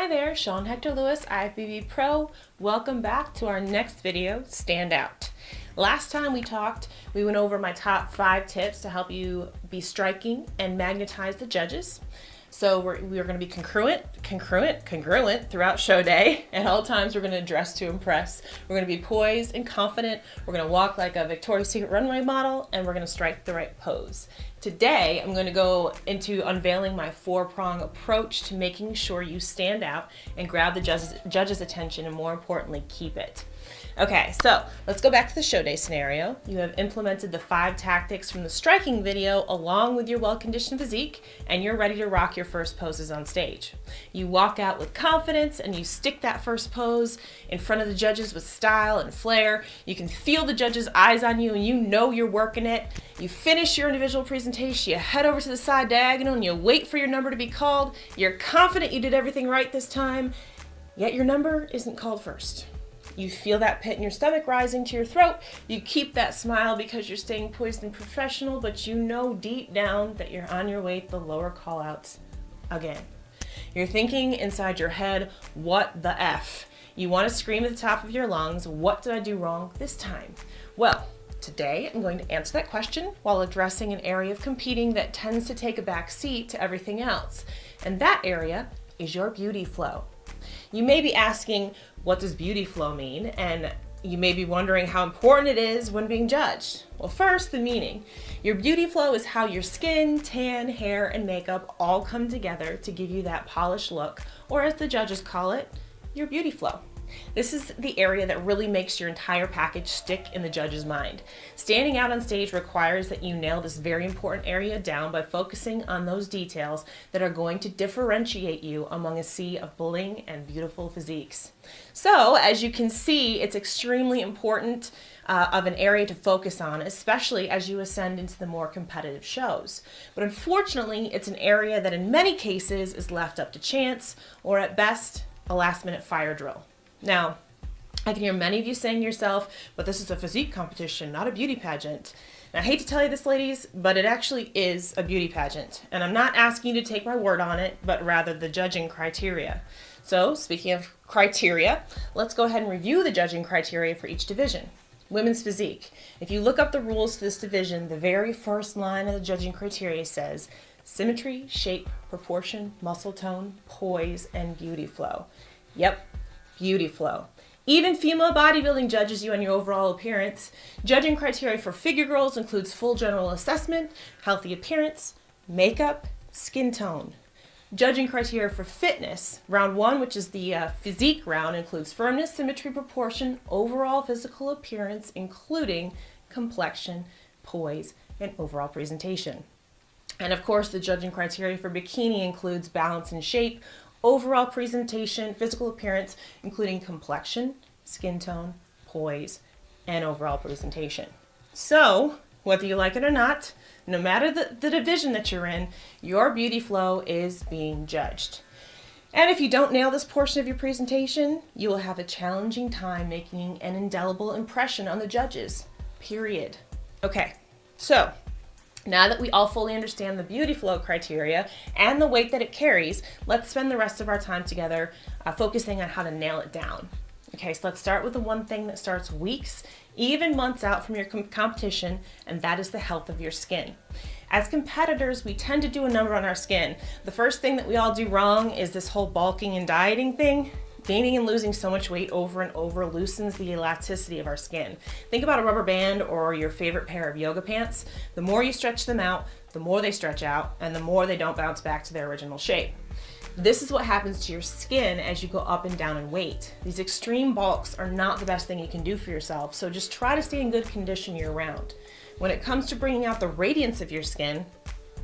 Hi there, Shawn Hector Lewis, IFBB Pro. Welcome back to our next video, Stand Out. Last time we talked, we went over my top 5 tips to help you be striking and magnetize the judges. So we are going to be congruent throughout show day. At all times, we're going to dress to impress. We're going to be poised and confident. We're going to walk like a Victoria's Secret runway model, and we're going to strike the right pose. Today, I'm going to go into unveiling my 4-prong approach to making sure you stand out and grab the judge's attention, and more importantly, keep it. Okay, so let's go back to the show day scenario. You have implemented the 5 tactics from the striking video along with your well-conditioned physique, and you're ready to rock your first poses on stage. You walk out with confidence and you stick that first pose in front of the judges with style and flair. You can feel the judges' eyes on you and you know you're working it. You finish your individual presentation, you head over to the side diagonal and you wait for your number to be called. You're confident you did everything right this time, yet your number isn't called first. You feel that pit in your stomach rising to your throat. You keep that smile because you're staying poised and professional, but you know deep down that you're on your way to the lower callouts again. You're thinking inside your head, what the F? You want to scream at the top of your lungs, what did I do wrong this time? Well, today I'm going to answer that question while addressing an area of competing that tends to take a back seat to everything else. And that area is your beauty flow. You may be asking, what does beauty flow mean? And you may be wondering how important it is when being judged. Well, first, the meaning. Your beauty flow is how your skin, tan, hair, and makeup all come together to give you that polished look, or as the judges call it, your beauty flow. This is the area that really makes your entire package stick in the judge's mind. Standing out on stage requires that you nail this very important area down by focusing on those details that are going to differentiate you among a sea of bling and beautiful physiques. So, as you can see, it's extremely important of an area to focus on, especially as you ascend into the more competitive shows. But unfortunately, it's an area that in many cases is left up to chance, or at best, a last-minute fire drill. Now, I can hear many of you saying to yourself, but this is a physique competition, not a beauty pageant. And I hate to tell you this, ladies, but it actually is a beauty pageant. And I'm not asking you to take my word on it, but rather the judging criteria. So, speaking of criteria, let's go ahead and review the judging criteria for each division. Women's physique. If you look up the rules for this division, the very first line of the judging criteria says symmetry, shape, proportion, muscle tone, poise, and beauty flow. Yep. Beauty flow. Even female bodybuilding judges you on your overall appearance. Judging criteria for figure girls includes full general assessment, healthy appearance, makeup, skin tone. Judging criteria for fitness, round 1, which is the physique round, includes firmness, symmetry, proportion, overall physical appearance, including complexion, poise, and overall presentation. And of course, the judging criteria for bikini includes balance and shape, overall presentation, physical appearance, including complexion, skin tone, poise, and overall presentation. So, whether you like it or not, no matter the division that you're in, your beauty flow is being judged. And if you don't nail this portion of your presentation, you will have a challenging time making an indelible impression on the judges, period. Okay, so now that we all fully understand the beauty flow criteria and the weight that it carries, let's spend the rest of our time together focusing on how to nail it down. Okay, so let's start with the one thing that starts weeks, even months out from your competition, and that is the health of your skin. As competitors, we tend to do a number on our skin. The first thing that we all do wrong is this whole bulking and dieting thing. Gaining and losing so much weight over and over loosens the elasticity of our skin. Think about a rubber band or your favorite pair of yoga pants. The more you stretch them out, the more they stretch out, and the more they don't bounce back to their original shape. This is what happens to your skin as you go up and down in weight. These extreme bulks are not the best thing you can do for yourself, so just try to stay in good condition year-round. When it comes to bringing out the radiance of your skin,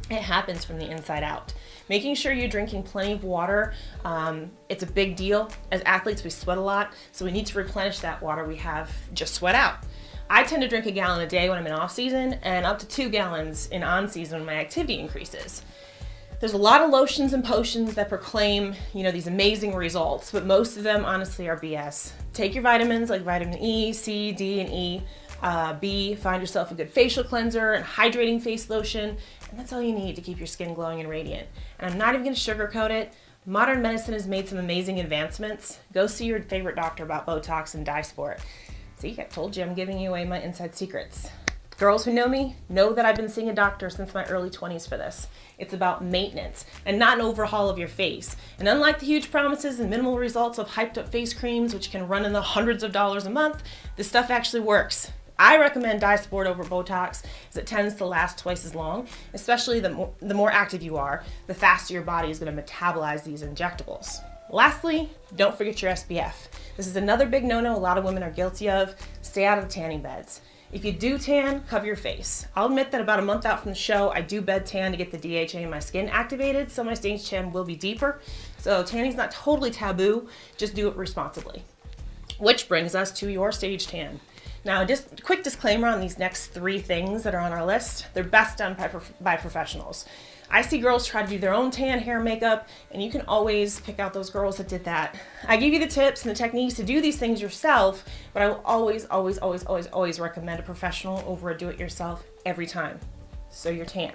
it happens from the inside out. Making sure you're drinking plenty of water, it's a big deal. As athletes, we sweat a lot, so we need to replenish that water we have just sweat out. I tend to drink 1 gallon a day when I'm in off season and up to 2 gallons in on season when my activity increases. There's a lot of lotions and potions that proclaim, these amazing results, but most of them honestly are BS. Take your vitamins like vitamin E, C, D, and E. B, find yourself a good facial cleanser and hydrating face lotion, and that's all you need to keep your skin glowing and radiant. And I'm not even going to sugarcoat it. Modern medicine has made some amazing advancements. Go see your favorite doctor about Botox and dye sport. See, I told you I'm giving you away my inside secrets. Girls who know me know that I've been seeing a doctor since my early 20s for this. It's about maintenance and not an overhaul of your face. And unlike the huge promises and minimal results of hyped up face creams, which can run in the hundreds of dollars a month, this stuff actually works. I recommend dye sport over Botox as it tends to last twice as long, especially the more active you are, the faster your body is going to metabolize these injectables. Lastly, don't forget your SPF. This is another big no-no a lot of women are guilty of. Stay out of the tanning beds. If you do tan, cover your face. I'll admit that about a month out from the show, I do bed tan to get the DHA in my skin activated, so my stage tan will be deeper. So tanning's not totally taboo, just do it responsibly. Which brings us to your stage tan. Now, just a quick disclaimer on these next 3 things that are on our list. They're best done by professionals. I see girls try to do their own tan, hair, makeup, and you can always pick out those girls that did that. I give you the tips and the techniques to do these things yourself, but I will always recommend a professional over a do-it-yourself every time. So you're tan.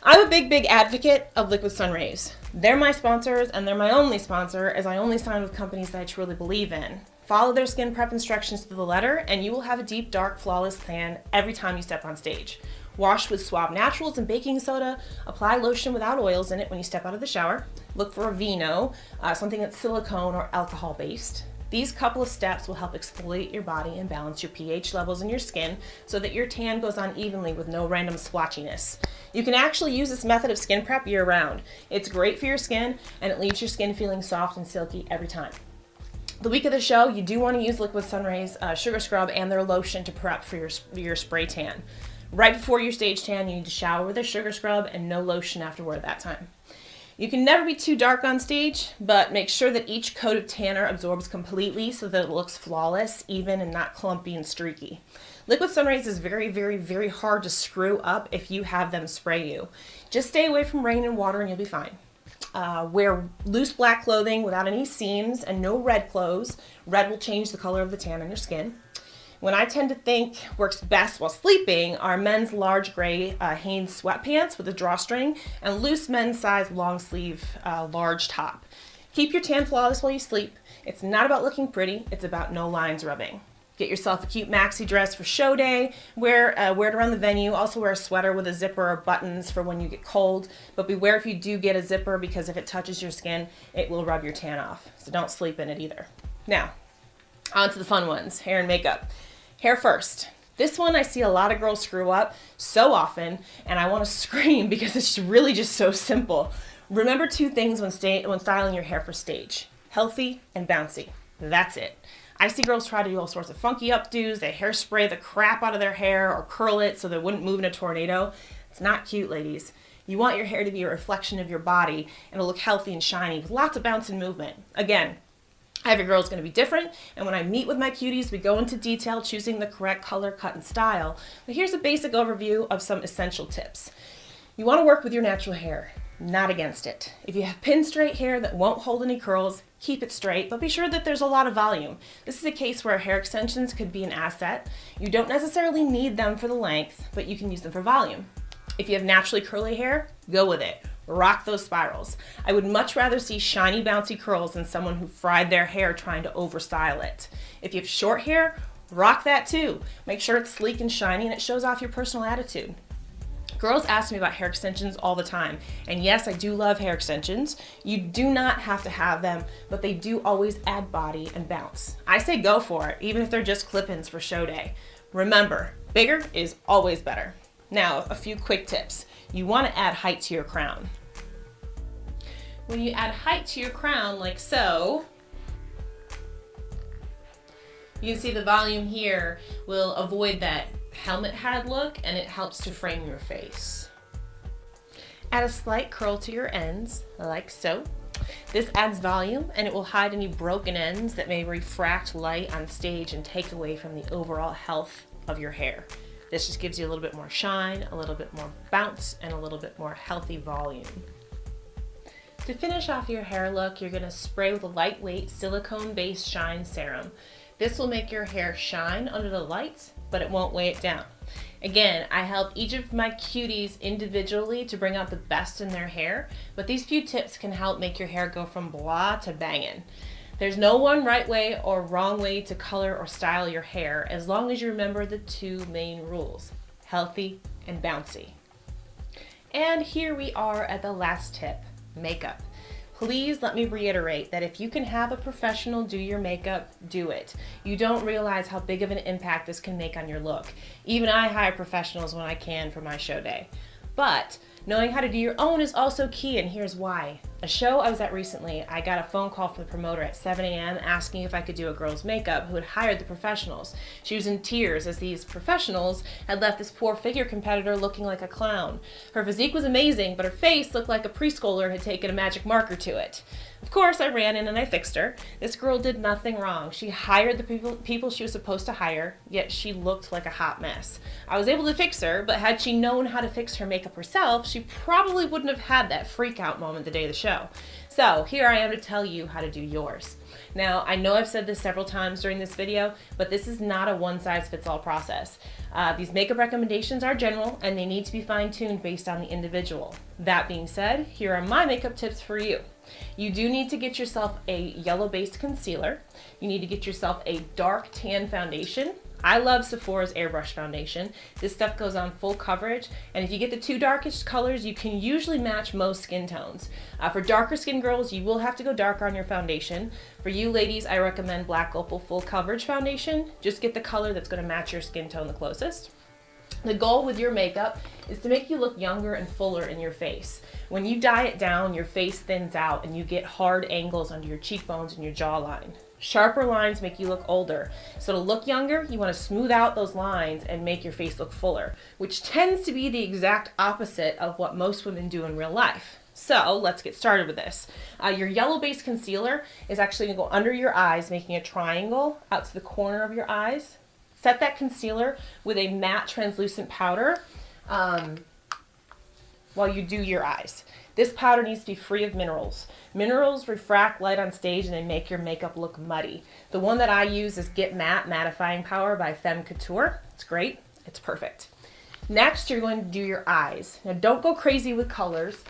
I'm a big advocate of Liquid Sun Rays. They're my sponsors, and they're my only sponsor, as I only sign with companies that I truly believe in. Follow their skin prep instructions to the letter, and you will have a deep, dark, flawless tan every time you step on stage. Wash with Suave Naturals and baking soda. Apply lotion without oils in it when you step out of the shower. Look for a Vino, something that's silicone or alcohol based. These couple of steps will help exfoliate your body and balance your pH levels in your skin so that your tan goes on evenly with no random splotchiness. You can actually use this method of skin prep year round. It's great for your skin, and it leaves your skin feeling soft and silky every time. The week of the show, you do want to use Liquid Sun Rays Sugar Scrub and their lotion to prep for your spray tan. Right before your stage tan, you need to shower with a sugar scrub and no lotion afterward that time. You can never be too dark on stage, but make sure that each coat of tanner absorbs completely so that it looks flawless, even, and not clumpy and streaky. Liquid Sun Rays is very hard to screw up if you have them spray you. Just stay away from rain and water and you'll be fine. Wear loose black clothing without any seams and no red clothes. Red will change the color of the tan on your skin. What I tend to think works best while sleeping are men's large gray Hanes sweatpants with a drawstring and loose men's size long sleeve large top. Keep your tan flawless while you sleep. It's not about looking pretty, it's about no lines rubbing. Get yourself a cute maxi dress for show day. Wear it around the venue. Also wear a sweater with a zipper or buttons for when you get cold. But beware if you do get a zipper, because if it touches your skin, it will rub your tan off. So don't sleep in it either. Now, on to the fun ones, hair and makeup. Hair first. This one I see a lot of girls screw up so often, and I want to scream because it's really just so simple. Remember 2 things when styling your hair for stage. Healthy and bouncy. That's it. I see girls try to do all sorts of funky updos. They hairspray the crap out of their hair or curl it so that it wouldn't move in a tornado. It's not cute, ladies. You want your hair to be a reflection of your body and to look healthy and shiny with lots of bounce and movement. Again, every girl is going to be different, and when I meet with my cuties, we go into detail choosing the correct color, cut, and style. But here's a basic overview of some essential tips. You want to work with your natural hair, not against it. If you have pin straight hair that won't hold any curls, keep it straight, but be sure that there's a lot of volume. This is a case where hair extensions could be an asset. You don't necessarily need them for the length, but you can use them for volume. If you have naturally curly hair, go with it. Rock those spirals. I would much rather see shiny, bouncy curls than someone who fried their hair trying to overstyle it. If you have short hair, rock that too. Make sure it's sleek and shiny and it shows off your personal attitude. Girls ask me about hair extensions all the time, and yes, I do love hair extensions. You do not have to have them, but they do always add body and bounce. I say go for it, even if they're just clip-ins for show day. Remember, bigger is always better. Now, a few quick tips. You want to add height to your crown. When you add height to your crown, like so, you can see the volume here will avoid that helmet head look, and it helps to frame your face. Add a slight curl to your ends, like so. This adds volume, and it will hide any broken ends that may refract light on stage and take away from the overall health of your hair. This just gives you a little bit more shine, a little bit more bounce, and a little bit more healthy volume. To finish off your hair look, you're going to spray with a lightweight silicone-based shine serum. This will make your hair shine under the lights, but it won't weigh it down. Again, I help each of my cuties individually to bring out the best in their hair, but these few tips can help make your hair go from blah to bangin'. There's no one right way or wrong way to color or style your hair as long as you remember the two main rules, healthy and bouncy. And here we are at the last tip, makeup. Please let me reiterate that if you can have a professional do your makeup, do it. You don't realize how big of an impact this can make on your look. Even I hire professionals when I can for my show day. But knowing how to do your own is also key, and here's why. A show I was at recently, I got a phone call from the promoter at 7 a.m. asking if I could do a girl's makeup who had hired the professionals. She was in tears as these professionals had left this poor figure competitor looking like a clown. Her physique was amazing, but her face looked like a preschooler had taken a magic marker to it. Of course, I ran in and I fixed her. This girl did nothing wrong. She hired the people she was supposed to hire, yet she looked like a hot mess. I was able to fix her, but had she known how to fix her makeup herself, she probably wouldn't have had that freak out moment the day of the show. So here I am to tell you how to do yours. Now, I know I've said this several times during this video, but this is not a one-size-fits-all process. These makeup recommendations are general and they need to be fine-tuned based on the individual. That being said, here are my makeup tips for you. You do need to get yourself a yellow-based concealer. You need to get yourself a dark tan foundation. I love Sephora's Airbrush Foundation. This stuff goes on full coverage, and if you get the two darkest colors, you can usually match most skin tones. For darker skin girls, you will have to go darker on your foundation. For you ladies, I recommend Black Opal Full Coverage Foundation. Just get the color that's going to match your skin tone the closest. The goal with your makeup is to make you look younger and fuller in your face. When you dye it down, your face thins out and you get hard angles under your cheekbones and your jawline. Sharper lines make you look older. So to look younger, you want to smooth out those lines and make your face look fuller, which tends to be the exact opposite of what most women do in real life. So let's get started with this. Your yellow-based concealer is actually going to go under your eyes, making a triangle out to the corner of your eyes. Set that concealer with a matte translucent powder while you do your eyes. This powder needs to be free of minerals. Minerals refract light on stage and they make your makeup look muddy. The one that I use is Get Matte Mattifying Powder by Couture. It's great. It's perfect. Next, you're going to do your eyes. Now, don't go crazy with colors.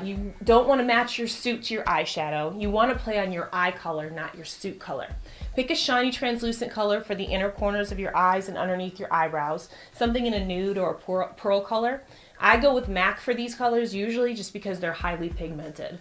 You don't want to match your suit to your eyeshadow. You want to play on your eye color, not your suit color. Pick a shiny translucent color for the inner corners of your eyes and underneath your eyebrows, something in a nude or a pearl color. I go with MAC for these colors usually just because they're highly pigmented.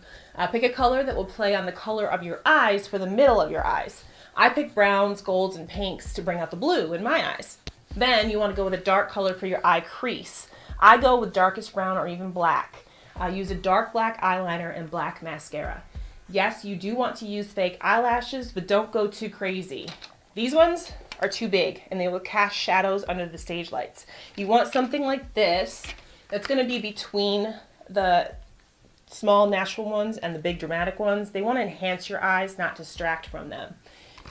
Pick a color that will play on the color of your eyes for the middle of your eyes. I pick browns, golds, and pinks to bring out the blue in my eyes. Then you want to go with a dark color for your eye crease. I go with darkest brown or even black. Use a dark black eyeliner and black mascara. Yes, you do want to use fake eyelashes, but don't go too crazy. These ones are too big and they will cast shadows under the stage lights. You want something like this that's going to be between the small natural ones and the big dramatic ones. They want to enhance your eyes, not distract from them.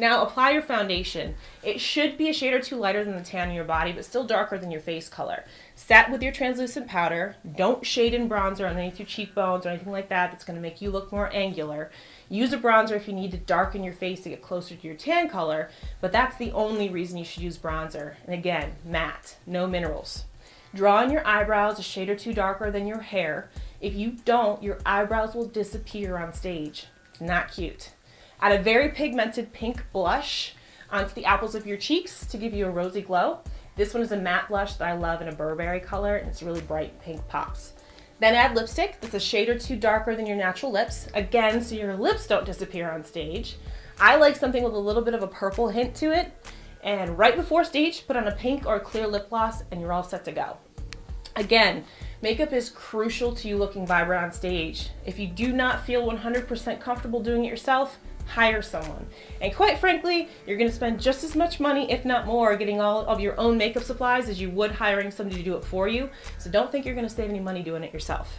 Now apply your foundation. It should be a shade or two lighter than the tan in your body, but still darker than your face color. Set with your translucent powder. Don't shade in bronzer underneath your cheekbones or anything like that. That's going to make you look more angular. Use a bronzer if you need to darken your face to get closer to your tan color, but that's the only reason you should use bronzer. And again, matte, no minerals. Draw on your eyebrows a shade or two darker than your hair. If you don't, your eyebrows will disappear on stage. It's not cute. Add a very pigmented pink blush onto the apples of your cheeks to give you a rosy glow. This one is a matte blush that I love in a Burberry color, and it's really bright pink pops. Then add lipstick that's a shade or two darker than your natural lips, again, so your lips don't disappear on stage. I like something with a little bit of a purple hint to it, and right before stage, put on a pink or a clear lip gloss, and you're all set to go. Again, makeup is crucial to you looking vibrant on stage. If you do not feel 100% comfortable doing it yourself, hire someone. And quite frankly, you're going to spend just as much money, if not more, getting all of your own makeup supplies as you would hiring somebody to do it for you. So don't think you're going to save any money doing it yourself.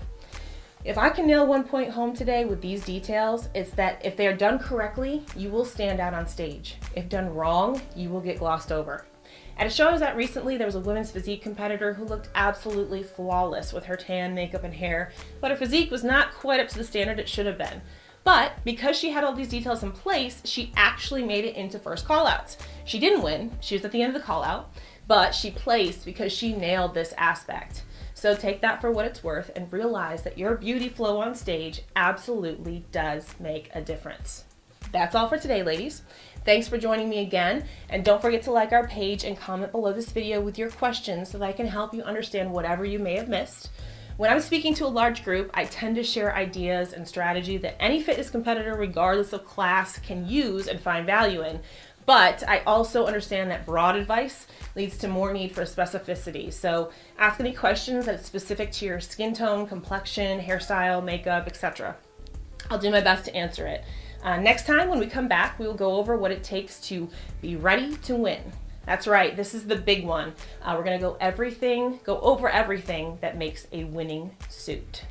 If I can nail one point home today with these details, it's that if they are done correctly, you will stand out on stage. If done wrong, you will get glossed over. At a show I was at recently, there was a women's physique competitor who looked absolutely flawless with her tan, makeup, and hair, but her physique was not quite up to the standard it should have been. But because she had all these details in place, she actually made it into first callouts. She didn't win. She was at the end of the callout. but she placed because she nailed this aspect. So take that for what it's worth and realize that your beauty flow on stage absolutely does make a difference. That's all for today, ladies. Thanks for joining me again, and don't forget to like our page and comment below this video with your questions so that I can help you understand whatever you may have missed. When I'm speaking to a large group, I tend to share ideas and strategy that any fitness competitor, regardless of class, can use and find value in. But I also understand that broad advice leads to more need for specificity. So ask any questions that's specific to your skin tone, complexion, hairstyle, makeup, etc. I'll do my best to answer it. Next time when we come back, we will go over what it takes to be ready to win. That's right, this is the big one. We're gonna go over everything that makes a winning suit.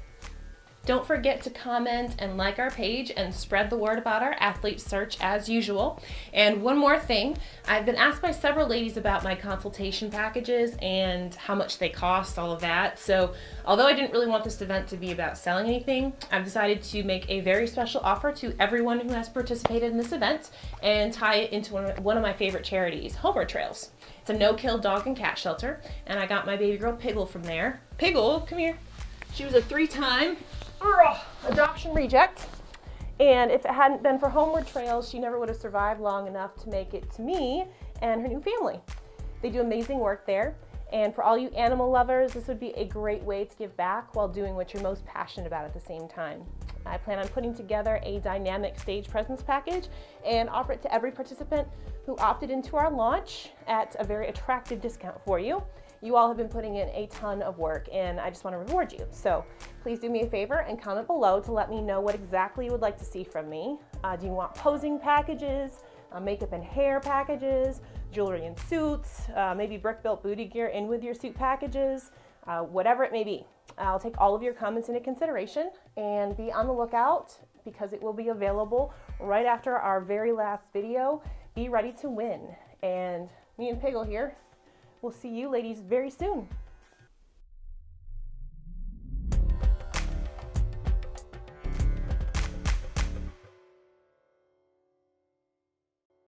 Don't forget to comment and like our page and spread the word about our athlete search as usual. And one more thing, I've been asked by several ladies about my consultation packages and how much they cost, all of that. So although I didn't really want this event to be about selling anything, I've decided to make a very special offer to everyone who has participated in this event and tie it into one of my favorite charities, Homeward Trails. It's a no-kill dog and cat shelter, and I got my baby girl Piggle from there. Piggle, come here. She was a 3-time adoption reject, and if it hadn't been for Homeward Trails, she never would have survived long enough to make it to me and her new family. They do amazing work there, and for all you animal lovers, this would be a great way to give back while doing what you're most passionate about at the same time. I plan on putting together a dynamic stage presence package and offer it to every participant who opted into our launch at a very attractive discount for you. You all have been putting in a ton of work, and I just want to reward you. So please do me a favor and comment below to let me know what exactly you would like to see from me. Do you want posing packages, makeup and hair packages, jewelry and suits, maybe brick-built booty gear in with your suit packages, whatever it may be. I'll take all of your comments into consideration, and be on the lookout because it will be available right after our very last video. Be ready to win. And me and Piggle here, we'll see you ladies very soon.